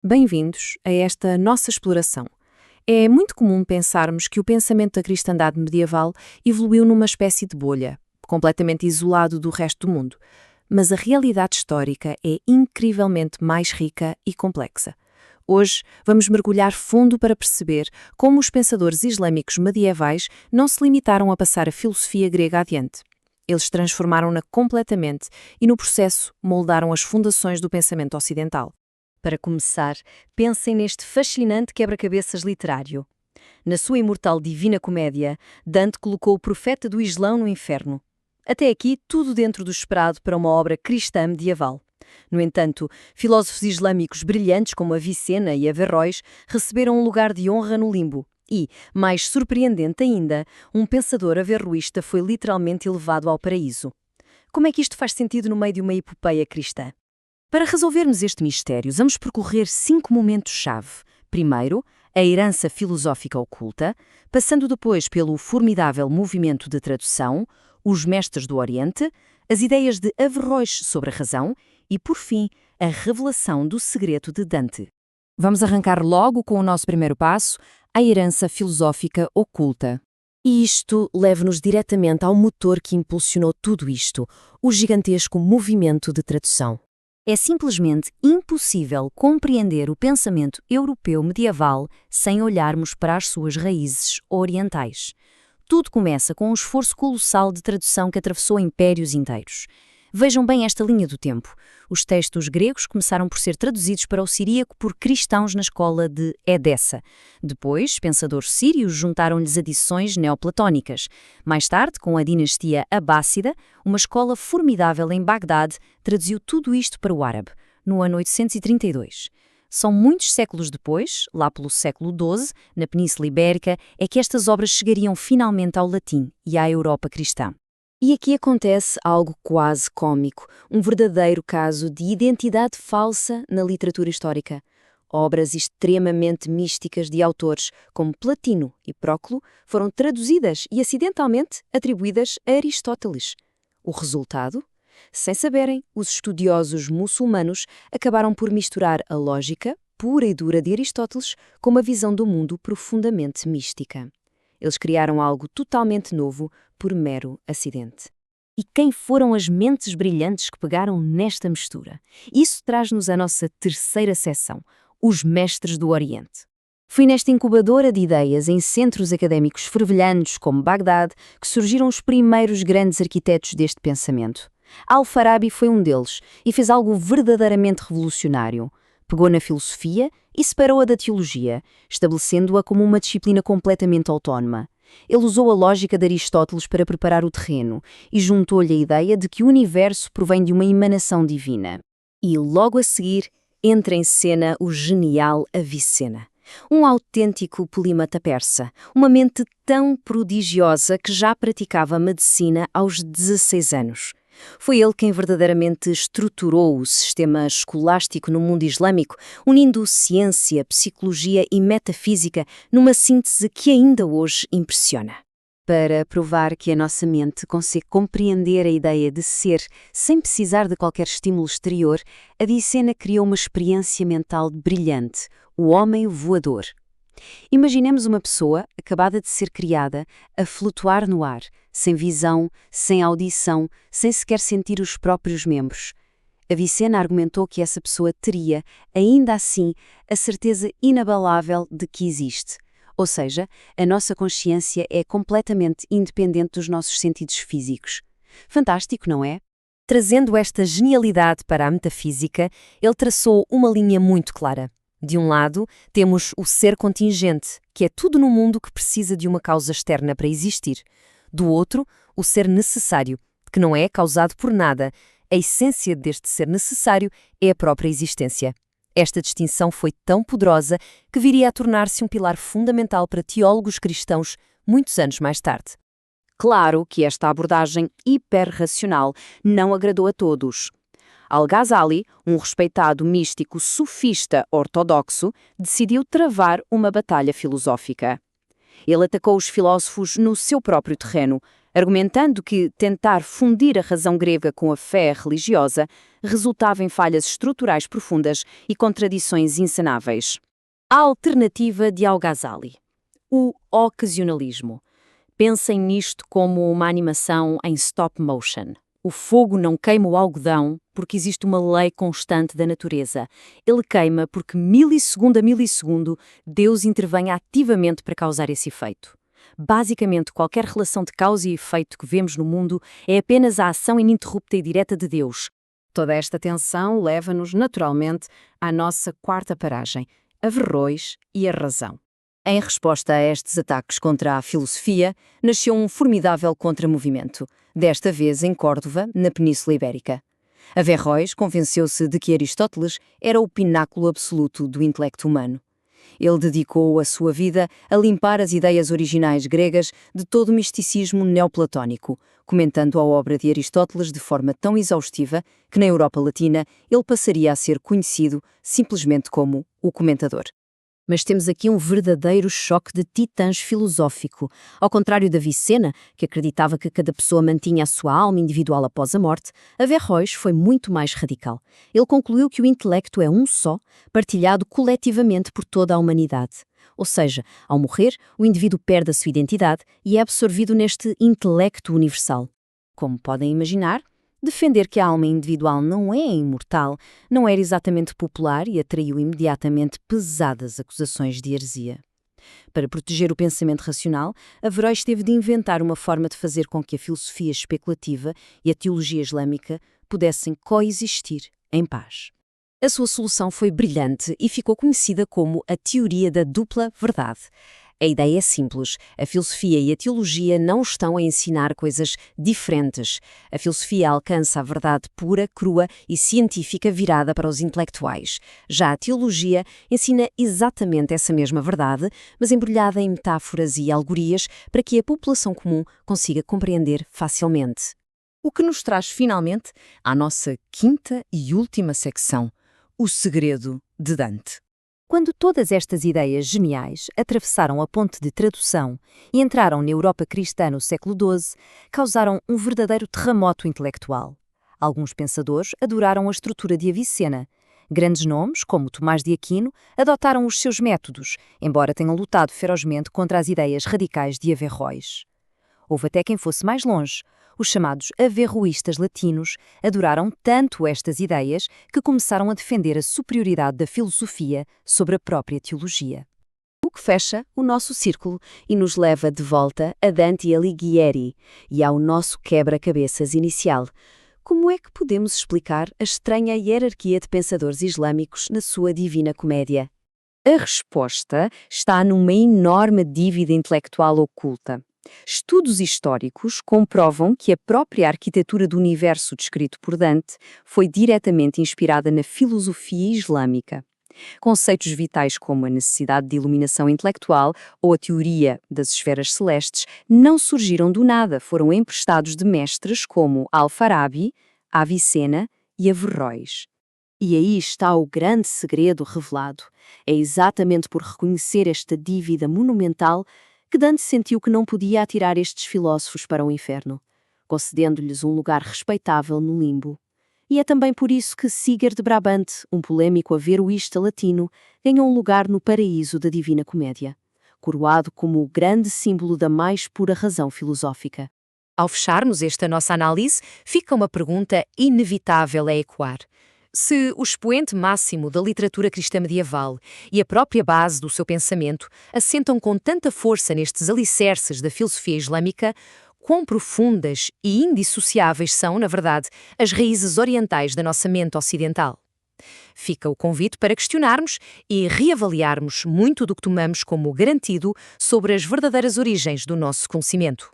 Bem-vindos a esta nossa exploração. É muito comum pensarmos que o pensamento da cristandade medieval evoluiu numa espécie de bolha, completamente isolado do resto do mundo. Mas a realidade histórica é incrivelmente mais rica e complexa. Hoje vamos mergulhar fundo para perceber como os pensadores islâmicos medievais não se limitaram a passar a filosofia grega adiante. Eles transformaram-na completamente e, no processo, moldaram as fundações do pensamento ocidental. Para começar, pensem neste fascinante quebra-cabeças literário. Na sua imortal Divina Comédia, Dante colocou o profeta do Islão no inferno. Até aqui, tudo dentro do esperado para uma obra cristã medieval. No entanto, filósofos islâmicos brilhantes como Avicena e Averroes receberam um lugar de honra no limbo. E, mais surpreendente ainda, um pensador averroísta foi literalmente elevado ao paraíso. Como é que isto faz sentido no meio de uma epopeia cristã? Para resolvermos este mistério, vamos percorrer 5 momentos-chave. Primeiro, a herança filosófica oculta, passando depois pelo formidável movimento de tradução, os mestres do Oriente, as ideias de Averroes sobre a razão e, por fim, a revelação do segredo de Dante. Vamos arrancar logo com o nosso primeiro passo, a herança filosófica oculta. E isto leva-nos diretamente ao motor que impulsionou tudo isto, o gigantesco movimento de tradução. É simplesmente impossível compreender o pensamento europeu medieval sem olharmos para as suas raízes orientais. Tudo começa com um esforço colossal de tradução que atravessou impérios inteiros. Vejam bem esta linha do tempo. Os textos gregos começaram por ser traduzidos para o siríaco por cristãos na escola de Edessa. Depois, pensadores sírios juntaram-lhes adições neoplatónicas. Mais tarde, com a dinastia abássida, uma escola formidável em Bagdade traduziu tudo isto para o árabe, no ano 832. São muitos séculos depois, lá pelo século XII, na Península Ibérica, é que estas obras chegariam finalmente ao latim e à Europa cristã. E aqui acontece algo quase cômico, um verdadeiro caso de identidade falsa na literatura histórica. Obras extremamente místicas de autores como Platino e Próclo foram traduzidas e acidentalmente atribuídas a Aristóteles. O resultado? Sem saberem, os estudiosos muçulmanos acabaram por misturar a lógica pura e dura de Aristóteles com uma visão do mundo profundamente mística. Eles criaram algo totalmente novo por mero acidente. E quem foram as mentes brilhantes que pegaram nesta mistura? Isso traz-nos à nossa terceira seção, os mestres do Oriente. Foi nesta incubadora de ideias em centros académicos fervilhantes como Bagdade que surgiram os primeiros grandes arquitetos deste pensamento. Al-Farabi foi um deles e fez algo verdadeiramente revolucionário. Pegou na filosofia e separou-a da teologia, estabelecendo-a como uma disciplina completamente autónoma. Ele usou a lógica de Aristóteles para preparar o terreno e juntou-lhe a ideia de que o universo provém de uma emanação divina. E logo a seguir entra em cena o genial Avicena, um autêntico polímata persa, uma mente tão prodigiosa que já praticava medicina aos 16 anos. Foi ele quem verdadeiramente estruturou o sistema escolástico no mundo islâmico, unindo ciência, psicologia e metafísica numa síntese que ainda hoje impressiona. Para provar que a nossa mente consegue compreender a ideia de ser sem precisar de qualquer estímulo exterior, Avicena criou uma experiência mental brilhante, o homem voador. Imaginemos uma pessoa, acabada de ser criada, a flutuar no ar, sem visão, sem audição, sem sequer sentir os próprios membros. Avicena argumentou que essa pessoa teria, ainda assim, a certeza inabalável de que existe. Ou seja, a nossa consciência é completamente independente dos nossos sentidos físicos. Fantástico, não é? Trazendo esta genialidade para a metafísica, ele traçou uma linha muito clara. De um lado, temos o ser contingente, que é tudo no mundo que precisa de uma causa externa para existir. Do outro, o ser necessário, que não é causado por nada. A essência deste ser necessário é a própria existência. Esta distinção foi tão poderosa que viria a tornar-se um pilar fundamental para teólogos cristãos muitos anos mais tarde. Claro que esta abordagem hiperracional não agradou a todos. Al-Ghazali, um respeitado místico sufista ortodoxo, decidiu travar uma batalha filosófica. Ele atacou os filósofos no seu próprio terreno, argumentando que tentar fundir a razão grega com a fé religiosa resultava em falhas estruturais profundas e contradições insanáveis. A alternativa de Al-Ghazali: o ocasionalismo. Pensem nisto como uma animação em stop motion. O fogo não queima o algodão porque existe uma lei constante da natureza. Ele queima porque, milissegundo a milissegundo, Deus intervém ativamente para causar esse efeito. Basicamente, qualquer relação de causa e efeito que vemos no mundo é apenas a ação ininterrupta e direta de Deus. Toda esta tensão leva-nos, naturalmente, à nossa quarta paragem, Averroes e a razão. Em resposta a estes ataques contra a filosofia, nasceu um formidável contramovimento, desta vez em Córdoba, na Península Ibérica. Averroes convenceu-se de que Aristóteles era o pináculo absoluto do intelecto humano. Ele dedicou a sua vida a limpar as ideias originais gregas de todo o misticismo neoplatónico, comentando a obra de Aristóteles de forma tão exaustiva que na Europa Latina ele passaria a ser conhecido simplesmente como o comentador. Mas temos aqui um verdadeiro choque de titãs filosófico. Ao contrário da Avicena, que acreditava que cada pessoa mantinha a sua alma individual após a morte, Averroes foi muito mais radical. Ele concluiu que o intelecto é um só, partilhado coletivamente por toda a humanidade. Ou seja, ao morrer, o indivíduo perde a sua identidade e é absorvido neste intelecto universal. Como podem imaginar, defender que a alma individual não é imortal não era exatamente popular e atraiu imediatamente pesadas acusações de heresia. Para proteger o pensamento racional, Averroes teve de inventar uma forma de fazer com que a filosofia especulativa e a teologia islâmica pudessem coexistir em paz. A sua solução foi brilhante e ficou conhecida como a teoria da dupla verdade. A ideia é simples. A filosofia e a teologia não estão a ensinar coisas diferentes. A filosofia alcança a verdade pura, crua e científica virada para os intelectuais. Já a teologia ensina exatamente essa mesma verdade, mas embrulhada em metáforas e alegorias para que a população comum consiga compreender facilmente. O que nos traz finalmente à nossa quinta e última secção, o segredo de Dante. Quando todas estas ideias geniais atravessaram a ponte de tradução e entraram na Europa cristã no século XII, causaram um verdadeiro terremoto intelectual. Alguns pensadores adoraram a estrutura de Avicena. Grandes nomes, como Tomás de Aquino, adotaram os seus métodos, embora tenham lutado ferozmente contra as ideias radicais de Averroes. Houve até quem fosse mais longe. Os chamados averroístas latinos adoraram tanto estas ideias que começaram a defender a superioridade da filosofia sobre a própria teologia. O que fecha o nosso círculo e nos leva de volta a Dante Alighieri e ao nosso quebra-cabeças inicial. Como é que podemos explicar a estranha hierarquia de pensadores islâmicos na sua Divina Comédia? A resposta está numa enorme dívida intelectual oculta. Estudos históricos comprovam que a própria arquitetura do universo descrito por Dante foi diretamente inspirada na filosofia islâmica. Conceitos vitais como a necessidade de iluminação intelectual ou a teoria das esferas celestes não surgiram do nada, foram emprestados de mestres como Al-Farabi, Avicena e Averroes. E aí está o grande segredo revelado. É exatamente por reconhecer esta dívida monumental que Dante sentiu que não podia atirar estes filósofos para o inferno, concedendo-lhes um lugar respeitável no limbo. E é também por isso que Sigurd de Brabante, um polêmico averroísta latino, ganhou um lugar no paraíso da Divina Comédia, coroado como o grande símbolo da mais pura razão filosófica. Ao fecharmos esta nossa análise, fica uma pergunta inevitável a ecoar. Se o expoente máximo da literatura cristã medieval e a própria base do seu pensamento assentam com tanta força nestes alicerces da filosofia islâmica, quão profundas e indissociáveis são, na verdade, as raízes orientais da nossa mente ocidental? Fica o convite para questionarmos e reavaliarmos muito do que tomamos como garantido sobre as verdadeiras origens do nosso conhecimento.